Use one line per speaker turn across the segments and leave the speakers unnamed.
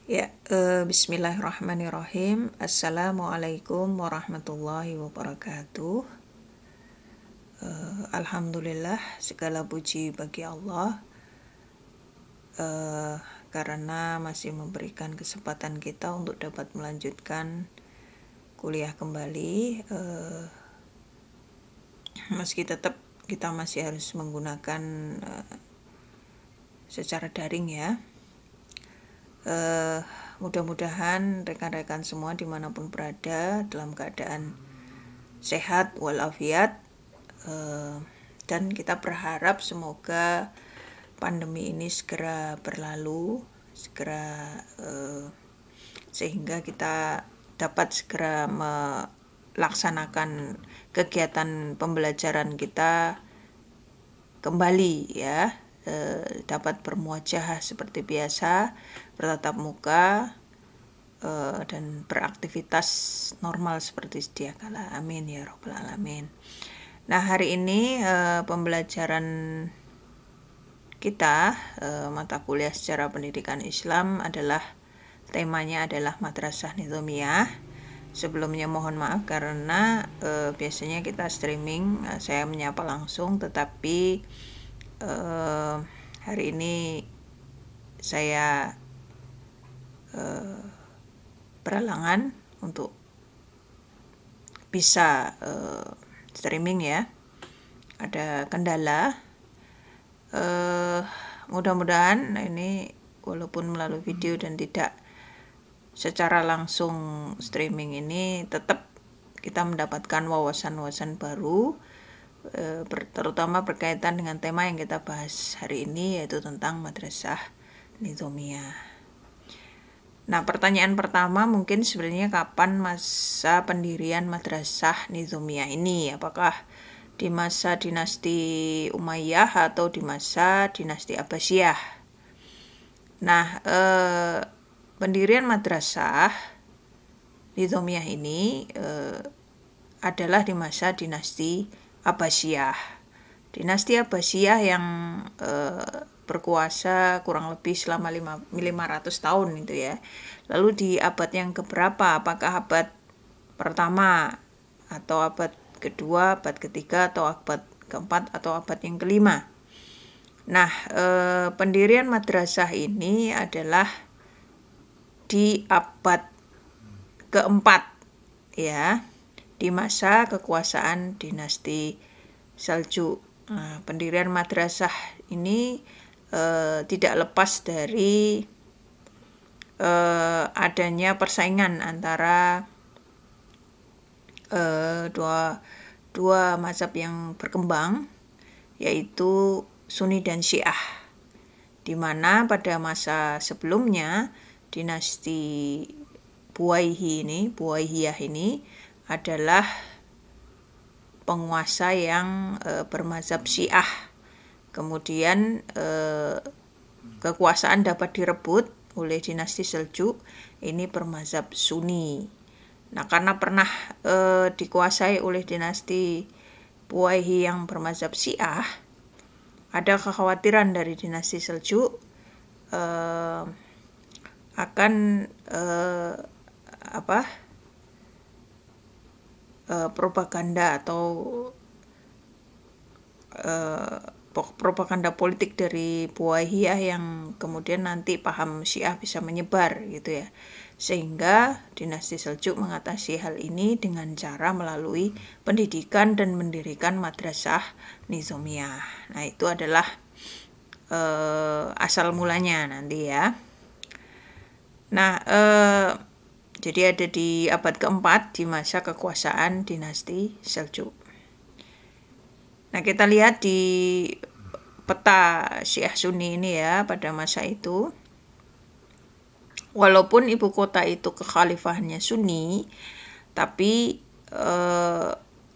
Ya, bismillahirrahmanirrahim. Assalamualaikum warahmatullahi wabarakatuh. Alhamdulillah, segala puji bagi Allah karena masih memberikan kesempatan kita untuk dapat melanjutkan kuliah kembali, meski tetap kita masih harus menggunakan secara daring ya. Mudah-mudahan rekan-rekan semua dimanapun berada dalam keadaan sehat walafiat, dan kita berharap semoga pandemi ini segera berlalu, sehingga kita dapat segera melaksanakan kegiatan pembelajaran kita kembali ya, dapat bermuajahah seperti biasa, bertatap muka, dan beraktivitas normal seperti sedia kala. Amin ya rabbal alamin. Nah, hari ini pembelajaran kita mata kuliah sejarah pendidikan Islam temanya adalah Madrasah Nizamiyah. Sebelumnya mohon maaf karena biasanya kita streaming, saya menyapa langsung, tetapi hari ini saya berhalangan untuk bisa streaming ya, ada kendala. Mudah-mudahan ini walaupun melalui video dan tidak secara langsung streaming ini, tetap kita mendapatkan wawasan-wawasan baru, terutama berkaitan dengan tema yang kita bahas hari ini, yaitu tentang Madrasah Nizamiyah. Nah, pertanyaan pertama mungkin sebenarnya kapan masa pendirian Madrasah Nizamiyah ini? Apakah di masa dinasti Umayyah atau di masa dinasti Abbasiyah? Nah, pendirian Madrasah Nizamiyah ini adalah di masa dinasti Abbasiyah. Dinasti Abbasiyah yang berkuasa kurang lebih selama 500 tahun itu ya. Lalu di abad yang keberapa? Apakah abad pertama atau abad kedua, abad ketiga, atau abad keempat, atau abad yang kelima? Nah, pendirian madrasah ini adalah di abad keempat ya, di masa kekuasaan dinasti Seljuk. Nah, pendirian madrasah ini tidak lepas dari adanya persaingan antara dua mazhab yang berkembang, yaitu Sunni dan Syiah, di mana pada masa sebelumnya dinasti Buwaihiyah ini adalah penguasa yang bermazhab Syiah. Kemudian kekuasaan dapat direbut oleh dinasti Seljuk, ini bermazhab Sunni. Nah, karena pernah dikuasai oleh dinasti Buwaihiyah yang bermazhab Syiah, ada kekhawatiran dari dinasti Seljuk akan propaganda atau propaganda politik dari Buwaihiyah yang kemudian nanti paham Syiah bisa menyebar gitu ya. Sehingga dinasti Seljuk mengatasi hal ini dengan cara melalui pendidikan dan mendirikan Madrasah Nizamiyah. Nah, itu adalah asal mulanya nanti ya. Nah, jadi ada di abad keempat di masa kekuasaan dinasti Seljuk. Nah, kita lihat di peta Syiah Sunni ini ya, pada masa itu, walaupun ibu kota itu kekhalifahannya Sunni, tapi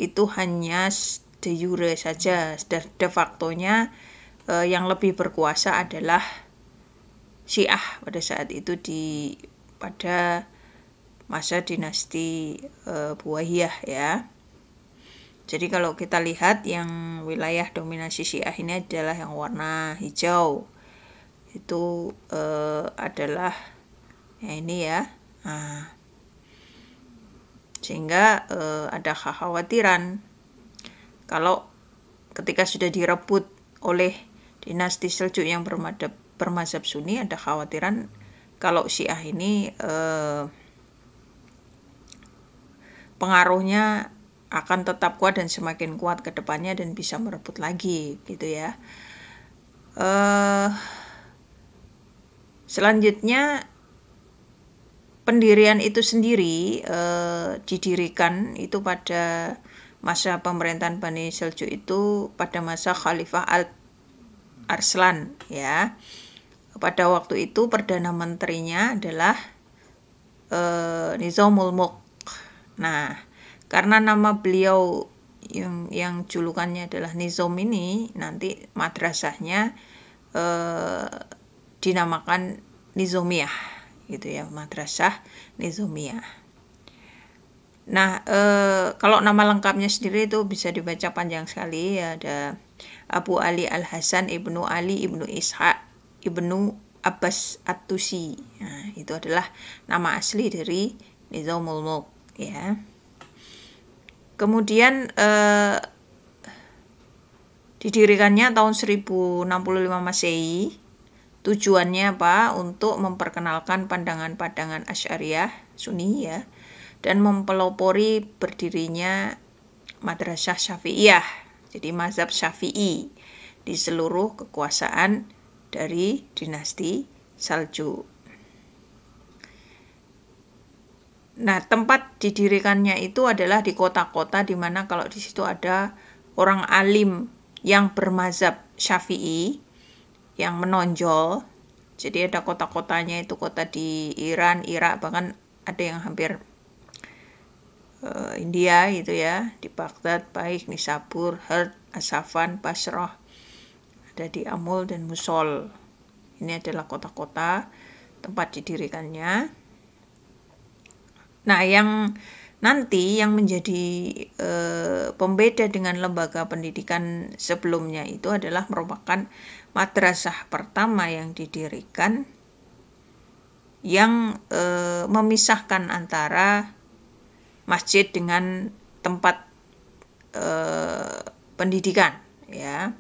itu hanya de jure saja. De factonya yang lebih berkuasa adalah Syiah pada saat itu pada masa dinasti Buwaihiyah ya. Jadi kalau kita lihat yang wilayah dominasi Syiah ini adalah yang warna hijau. Itu adalah Ya, ini ya. Nah, sehingga ada kekhawatiran kalau ketika sudah direbut oleh dinasti Seljuk yang bermadzhab Sunni, ada khawatiran kalau Syiah ini pengaruhnya akan tetap kuat dan semakin kuat ke depannya dan bisa merebut lagi gitu ya. Selanjutnya pendirian itu sendiri didirikan itu pada masa pemerintahan Bani Seljuk itu pada masa Khalifah Al-Arslan ya. Pada waktu itu perdana menterinya adalah Nizamul Mulk. Nah, karena nama beliau yang julukannya adalah Nizam ini, nanti madrasahnya dinamakan Nizamiyah gitu ya, madrasah Nizamiyah. Nah, kalau nama lengkapnya sendiri itu bisa dibaca panjang sekali ya, ada Abu Ali Al-Hasan Ibnu Ali Ibnu Ishaq Ibnu Abbas At-Tusi. Nah, itu adalah nama asli dari Nizamul Mulk ya. Kemudian didirikannya tahun 1065 Masehi. Tujuannya apa? Untuk memperkenalkan pandangan-pandangan Asy'ariyah Sunni ya, dan mempelopori berdirinya Madrasah Syafi'iyah, jadi mazhab Syafi'i di seluruh kekuasaan dari dinasti Seljuk. Nah, tempat didirikannya itu adalah di kota-kota di mana kalau di situ ada orang alim yang bermazhab Syafi'i yang menonjol. Jadi ada kota-kotanya itu kota di Iran, Irak, bahkan ada yang hampir India gitu ya, di Baghdad, baik Nisabur, Herd, Asafan, Basrah, ada di Amul dan Musol. Ini adalah kota-kota tempat didirikannya. Nah, yang nanti yang menjadi pembeda dengan lembaga pendidikan sebelumnya itu adalah merupakan madrasah pertama yang didirikan yang memisahkan antara masjid dengan tempat pendidikan ya.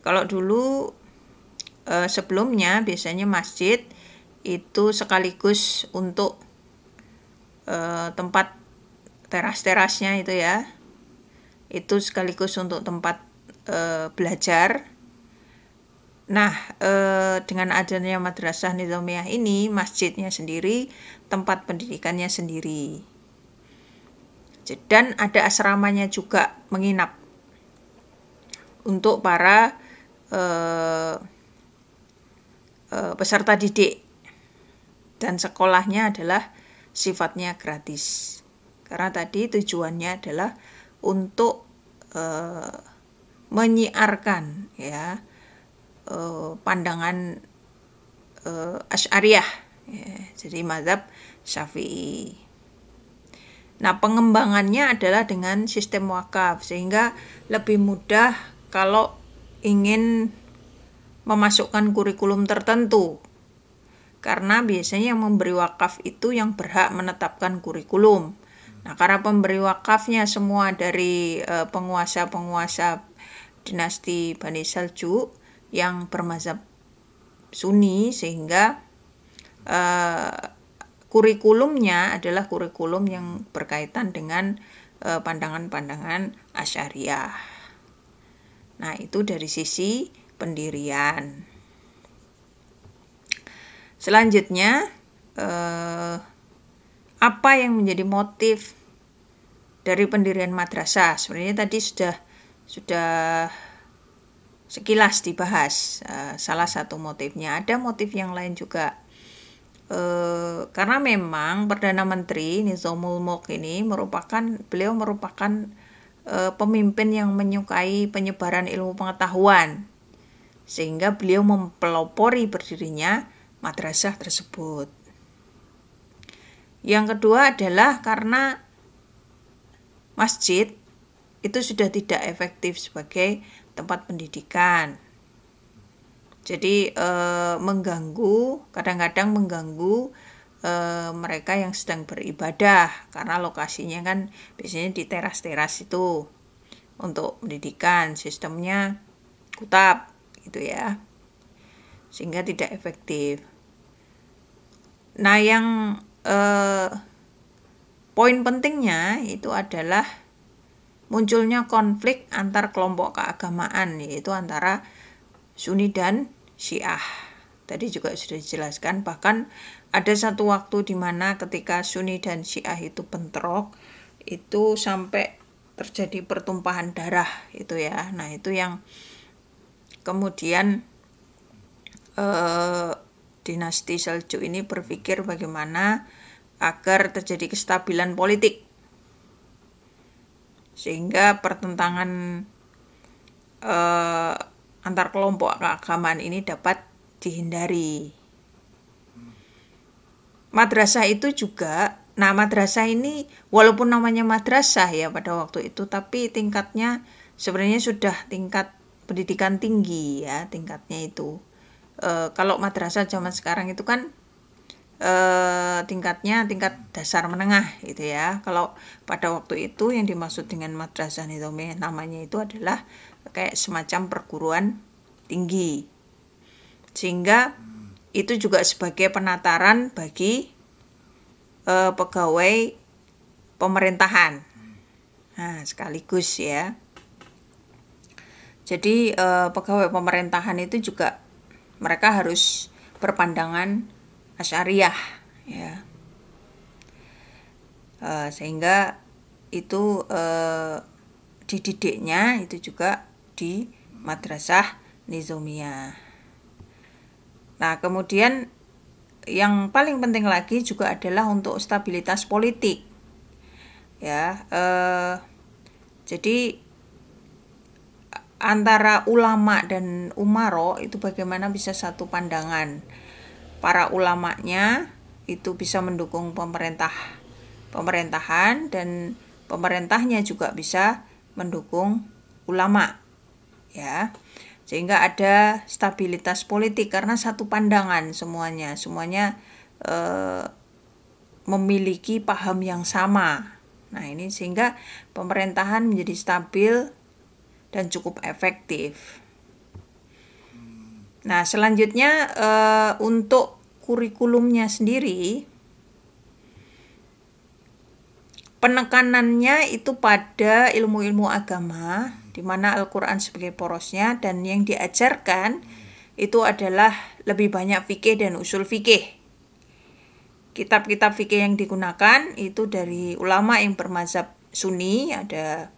Kalau dulu sebelumnya biasanya masjid itu sekaligus untuk tempat teras-terasnya itu ya, itu sekaligus untuk tempat belajar. Nah, dengan adanya Madrasah Nizamiyah ini, masjidnya sendiri, tempat pendidikannya sendiri. Dan ada asramanya juga menginap untuk para peserta didik. Dan sekolahnya adalah sifatnya gratis. Karena tadi tujuannya adalah untuk menyiarkan ya pandangan Asy'ariyah ya, jadi mazhab Syafi'i. Nah, pengembangannya adalah dengan sistem wakaf, sehingga lebih mudah kalau ingin memasukkan kurikulum tertentu, karena biasanya yang memberi wakaf itu yang berhak menetapkan kurikulum. Nah, karena pemberi wakafnya semua dari penguasa-penguasa dinasti Bani Seljuk yang bermazhab Sunni, sehingga kurikulumnya adalah kurikulum yang berkaitan dengan pandangan-pandangan Asy'ariyah. Nah, itu dari sisi pendirian. Selanjutnya, apa yang menjadi motif dari pendirian madrasah? Sebenarnya tadi sudah sekilas dibahas salah satu motifnya. Ada motif yang lain juga. Karena memang Perdana Menteri Nizamul Mulk ini beliau merupakan pemimpin yang menyukai penyebaran ilmu pengetahuan, sehingga beliau mempelopori berdirinya madrasah tersebut. Yang kedua adalah karena masjid itu sudah tidak efektif sebagai tempat pendidikan. Jadi kadang-kadang mengganggu mereka yang sedang beribadah, karena lokasinya kan biasanya di teras-teras itu untuk pendidikan, sistemnya kutab gitu ya, sehingga tidak efektif. Nah, yang poin pentingnya itu adalah munculnya konflik antar kelompok keagamaan, yaitu antara Sunni dan Syiah. Tadi juga sudah dijelaskan, bahkan ada satu waktu di mana ketika Sunni dan Syiah itu bentrok, itu sampai terjadi pertumpahan darah itu ya. Nah, itu yang kemudian dinasti Seljuk ini berpikir bagaimana agar terjadi kestabilan politik, sehingga pertentangan antar kelompok keagamaan ini dapat dihindari. Madrasah itu juga, nah madrasah ini walaupun namanya madrasah ya pada waktu itu, tapi tingkatnya sebenarnya sudah tingkat pendidikan tinggi ya, tingkatnya itu. Kalau madrasah zaman sekarang itu kan tingkatnya tingkat dasar menengah gitu ya. Kalau pada waktu itu yang dimaksud dengan madrasah nizamiyah namanya itu adalah kayak semacam perguruan tinggi, sehingga itu juga sebagai penataran bagi pegawai pemerintahan. Nah, sekaligus ya. Jadi pegawai pemerintahan itu juga mereka harus berpandangan Asy'ariyah ya. Sehingga itu dididiknya itu juga di madrasah nizamiyah. Nah, kemudian yang paling penting lagi juga adalah untuk stabilitas politik ya. Jadi antara ulama dan umaro itu bagaimana bisa satu pandangan. Para ulamanya itu bisa mendukung pemerintahan dan pemerintahnya juga bisa mendukung ulama ya, sehingga ada stabilitas politik karena satu pandangan semuanya memiliki paham yang sama. Nah, ini sehingga pemerintahan menjadi stabil dan cukup efektif. Nah, selanjutnya untuk kurikulumnya sendiri, penekanannya itu pada ilmu-ilmu agama, di mana Al-Quran sebagai porosnya, dan yang diajarkan itu adalah lebih banyak fikih dan usul fikih. Kitab-kitab fikih yang digunakan itu dari ulama yang bermazhab Sunni, ada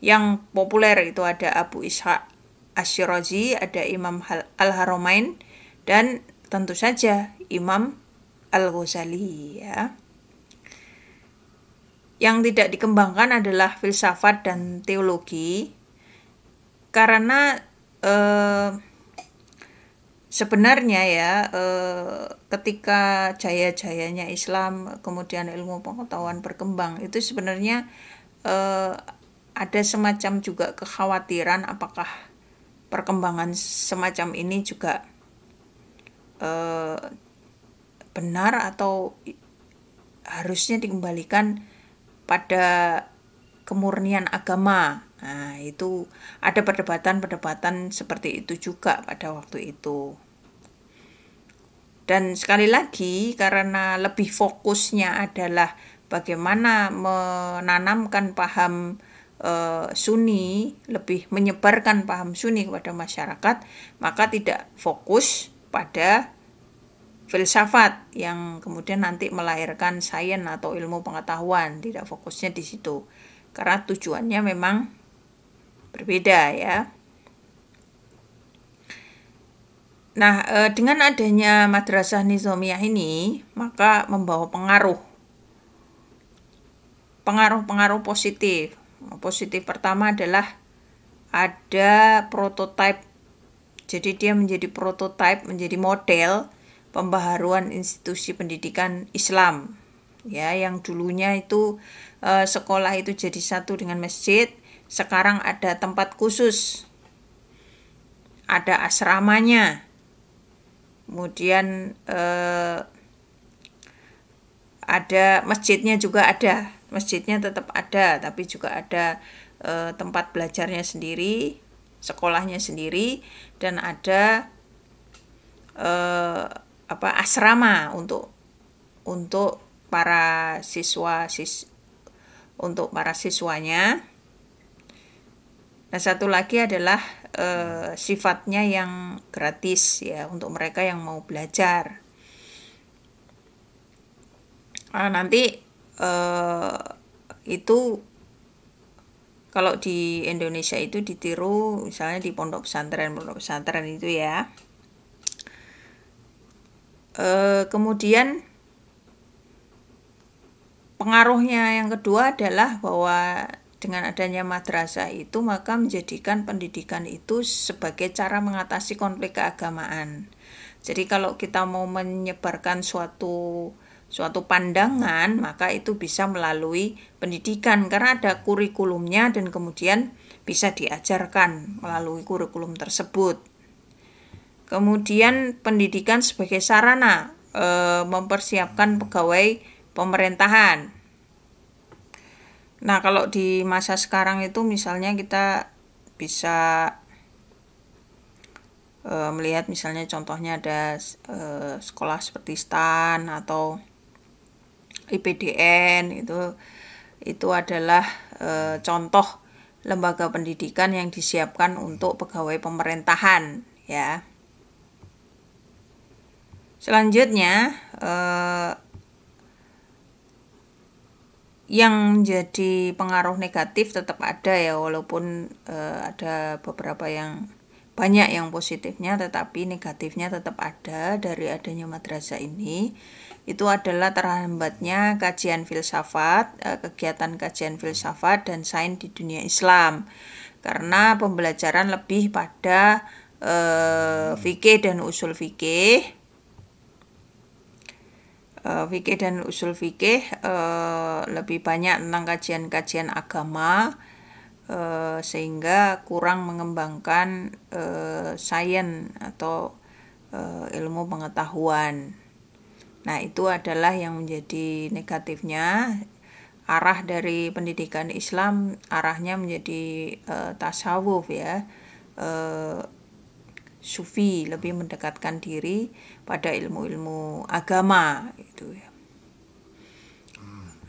yang populer itu ada Abu Ishaq Asy-Syirazi, ada Imam Al-Haramain, dan tentu saja Imam Al-Ghazali ya. Yang tidak dikembangkan adalah filsafat dan teologi, karena sebenarnya ya ketika jaya-jayanya Islam kemudian ilmu pengetahuan berkembang, itu sebenarnya ada semacam juga kekhawatiran apakah perkembangan semacam ini juga benar atau harusnya dikembalikan pada kemurnian agama. Nah, itu ada perdebatan-perdebatan seperti itu juga pada waktu itu. Dan sekali lagi, karena lebih fokusnya adalah bagaimana menanamkan paham Sunni, lebih menyebarkan paham Sunni kepada masyarakat, maka tidak fokus pada filsafat yang kemudian nanti melahirkan sains atau ilmu pengetahuan, tidak fokusnya di situ, karena tujuannya memang berbeda ya. Nah, dengan adanya madrasah nizamiyah ini, maka membawa pengaruh positif. Positif pertama adalah ada prototipe. Jadi dia menjadi prototipe, menjadi model pembaharuan institusi pendidikan Islam. Ya, yang dulunya itu sekolah itu jadi satu dengan masjid, sekarang ada tempat khusus. Ada asramanya. Kemudian ada masjidnya juga ada, masjidnya tetap ada, tapi juga ada tempat belajarnya sendiri, sekolahnya sendiri, dan ada asrama untuk para untuk para siswanya. Nah, satu lagi adalah sifatnya yang gratis ya, untuk mereka yang mau belajar. Nanti itu kalau di Indonesia itu ditiru misalnya di pondok pesantren itu ya. Kemudian pengaruhnya yang kedua adalah bahwa dengan adanya madrasah itu maka menjadikan pendidikan itu sebagai cara mengatasi konflik keagamaan. Jadi kalau kita mau menyebarkan suatu pandangan, maka itu bisa melalui pendidikan karena ada kurikulumnya dan kemudian bisa diajarkan melalui kurikulum tersebut. Kemudian pendidikan sebagai sarana mempersiapkan pegawai pemerintahan. Nah, kalau di masa sekarang itu misalnya kita bisa melihat misalnya contohnya ada sekolah seperti STAN atau IPDN, itu adalah contoh lembaga pendidikan yang disiapkan untuk pegawai pemerintahan ya. Selanjutnya yang menjadi pengaruh negatif tetap ada ya, walaupun ada beberapa yang banyak yang positifnya, tetapi negatifnya tetap ada dari adanya madrasah ini. Itu adalah terhambatnya kajian filsafat, kegiatan kajian filsafat dan sains di dunia Islam, karena pembelajaran lebih pada fikih dan usul fikih. Fikih dan usul fikih lebih banyak tentang kajian-kajian agama, sehingga kurang mengembangkan sains atau ilmu pengetahuan. Nah, itu adalah yang menjadi negatifnya. Arah dari pendidikan Islam arahnya menjadi tasawuf ya, sufi, lebih mendekatkan diri pada ilmu-ilmu agama itu ya.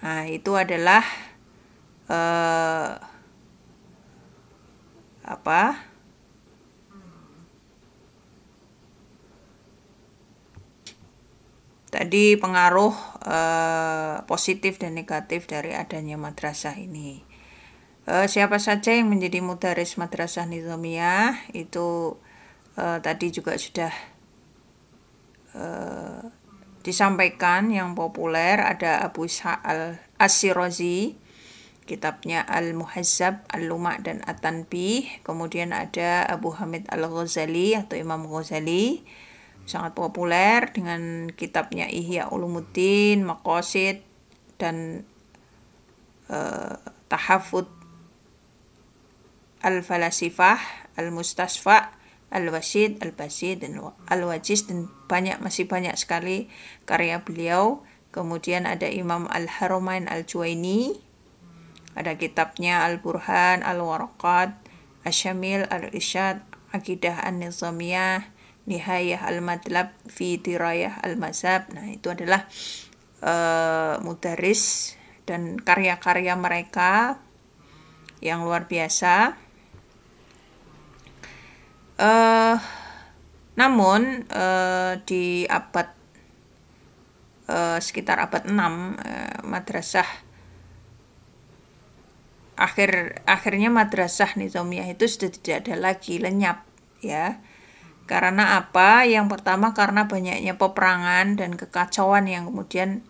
Nah, itu adalah tadi pengaruh positif dan negatif dari adanya madrasah ini. Siapa saja yang menjadi mudaris madrasah nizamiyah itu tadi juga sudah disampaikan. Yang populer ada Abu Ishaq As-Shirazi, kitabnya Al-Muhazzab, Al-Luma' dan At-Tanbih. Kemudian ada Abu Hamid Al-Ghazali atau Imam Ghazali, sangat populer dengan kitabnya Ihya Ulumuddin, Maqasid dan Tahafud Al-Falasifah, Al-Mustasfa, Al-Wasid, Al-Basid, dan Al-Wajiz, dan masih banyak sekali karya beliau. Kemudian ada Imam Al-Haramain Al-Juwaini, ada kitabnya Al-Burhan, Al-Waraqat, Asy-Syamil, Al-Irsyad, Aqidah An-Nizamiyah, Nihayah Al-Madlab fi Dirayah Al-Mazhab. Nah, itu adalah mudaris dan karya-karya mereka yang luar biasa. Namun di abad sekitar abad 6 madrasah akhirnya madrasah nizamiyah itu sudah tidak ada lagi, lenyap ya. Karena apa? Yang pertama karena banyaknya peperangan dan kekacauan yang kemudian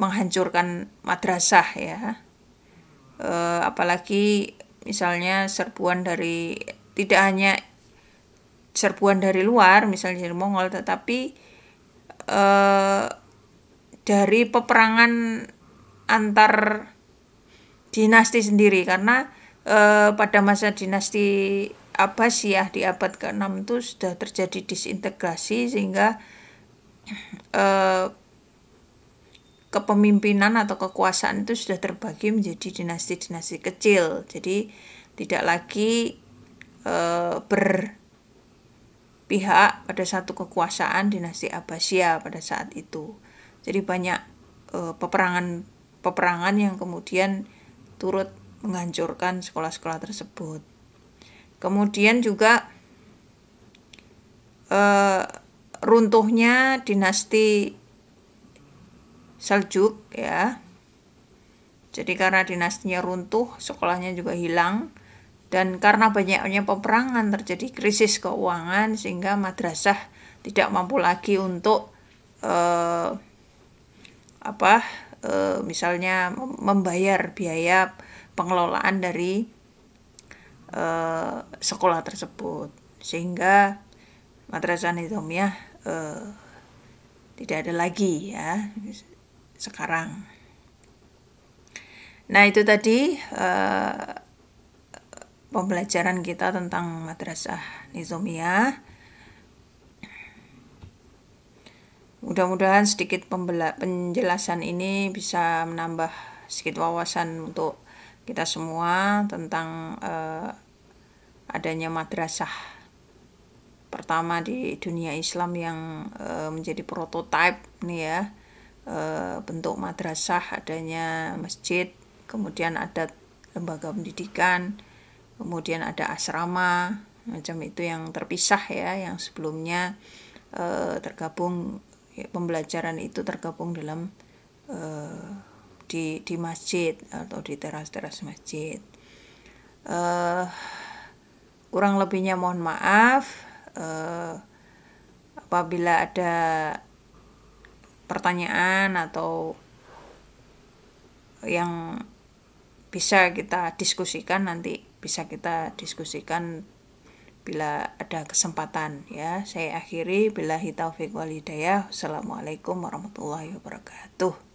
menghancurkan madrasah ya. Apalagi misalnya tidak hanya serbuan dari luar, misalnya dari Mongol, tetapi dari peperangan antar dinasti sendiri. Karena pada masa dinasti Abbasiyah di abad ke-6 itu sudah terjadi disintegrasi, sehingga kepemimpinan atau kekuasaan itu sudah terbagi menjadi dinasti-dinasti kecil. Jadi tidak lagi berpihak pada satu kekuasaan dinasti Abbasiyah pada saat itu. Jadi banyak peperangan yang kemudian turut menghancurkan sekolah-sekolah tersebut. Kemudian juga runtuhnya dinasti Seljuk ya. Jadi karena dinastinya runtuh, sekolahnya juga hilang, dan karena banyaknya peperangan terjadi krisis keuangan sehingga madrasah tidak mampu lagi untuk misalnya membayar biaya pengelolaan dari sekolah tersebut, sehingga Madrasah Nizamiyah tidak ada lagi ya sekarang. Nah, itu tadi pembelajaran kita tentang Madrasah Nizamiyah. Mudah-mudahan sedikit penjelasan ini bisa menambah sedikit wawasan untuk kita semua tentang adanya madrasah pertama di dunia Islam yang menjadi prototipe nih ya, bentuk madrasah, adanya masjid, kemudian ada lembaga pendidikan, kemudian ada asrama, macam itu yang terpisah ya, yang sebelumnya tergabung, pembelajaran itu tergabung dalam di masjid atau di teras-teras masjid. Kurang lebihnya mohon maaf. Apabila ada pertanyaan atau yang bisa kita diskusikan, nanti bisa kita diskusikan bila ada kesempatan ya. Saya akhiri, billahi taufiq wal hidayah. Assalamualaikum warahmatullahi wabarakatuh.